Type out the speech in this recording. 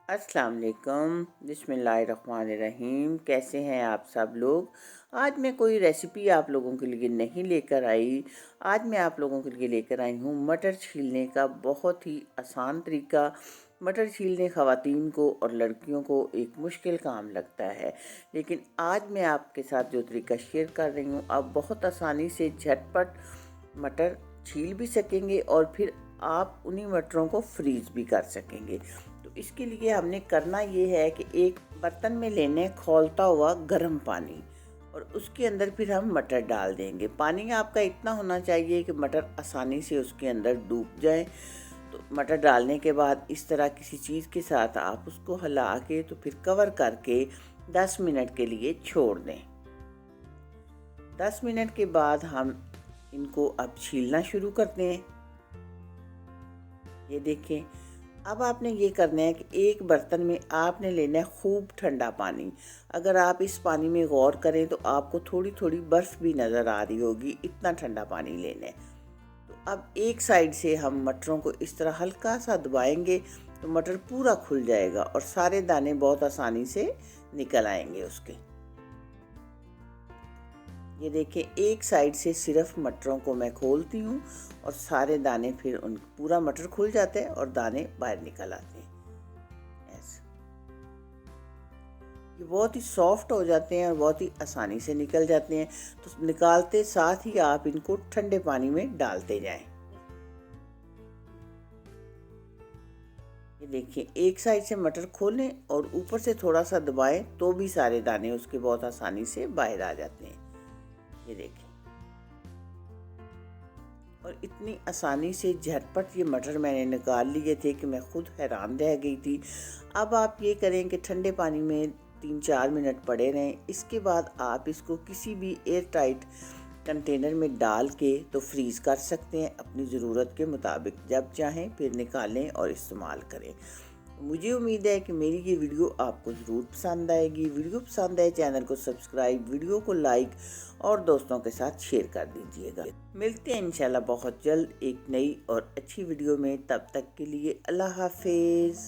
अस्सलाम वालेकुम, बिस्मिल्लाहिर्रहमानिर्रहीम। कैसे हैं आप सब लोग। आज मैं कोई रेसिपी आप लोगों के लिए नहीं लेकर आई। आज मैं आप लोगों के लिए लेकर आई हूँ मटर छीलने का बहुत ही आसान तरीका। मटर छीलने ख़वातीन को और लड़कियों को एक मुश्किल काम लगता है, लेकिन आज मैं आपके साथ जो तरीका शेयर कर रही हूँ, आप बहुत आसानी से झटपट मटर छील भी सकेंगे और फिर आप उन्हीं मटरों को फ्रीज़ भी कर सकेंगे। तो इसके लिए हमने करना ये है कि एक बर्तन में लेने खौलता हुआ गर्म पानी और उसके अंदर फिर हम मटर डाल देंगे। पानी आपका इतना होना चाहिए कि मटर आसानी से उसके अंदर डूब जाए। तो मटर डालने के बाद इस तरह किसी चीज़ के साथ आप उसको हिला के तो फिर कवर करके 10 मिनट के लिए छोड़ दें। 10 मिनट के बाद हम इनको अब छीलना शुरू करते हैं। ये देखें, अब आपने ये करना है कि एक बर्तन में आपने लेना है खूब ठंडा पानी। अगर आप इस पानी में गौर करें तो आपको थोड़ी थोड़ी बर्फ़ भी नज़र आ रही होगी, इतना ठंडा पानी लेना है। तो अब एक साइड से हम मटरों को इस तरह हल्का सा दबाएंगे तो मटर पूरा खुल जाएगा और सारे दाने बहुत आसानी से निकल आएंगे उसके। ये देखिए, एक साइड से सिर्फ मटरों को मैं खोलती हूँ और सारे दाने फिर उन पूरा मटर खुल जाता है और दाने बाहर निकल आते हैं। ऐसे ये बहुत ही सॉफ्ट हो जाते हैं और बहुत ही आसानी से निकल जाते हैं। तो निकालते साथ ही आप इनको ठंडे पानी में डालते जाएं। ये देखिए, एक साइड से मटर खोलें और ऊपर से थोड़ा सा दबाएं तो भी सारे दाने उसके बहुत आसानी से बाहर आ जाते हैं। ये देखिए, और इतनी आसानी से झटपट ये मटर मैंने निकाल लिए थे कि मैं खुद हैरान रह गई थी। अब आप ये करें कि ठंडे पानी में 3-4 मिनट पड़े रहें। इसके बाद आप इसको किसी भी एयर टाइट कंटेनर में डाल के तो फ्रीज़ कर सकते हैं अपनी ज़रूरत के मुताबिक। जब चाहें फिर निकालें और इस्तेमाल करें। मुझे उम्मीद है कि मेरी ये वीडियो आपको ज़रूर पसंद आएगी। वीडियो पसंद आए चैनल को सब्सक्राइब, वीडियो को लाइक और दोस्तों के साथ शेयर कर दीजिएगा। मिलते हैं इंशाल्लाह बहुत जल्द एक नई और अच्छी वीडियो में। तब तक के लिए अल्लाह हाफिज़।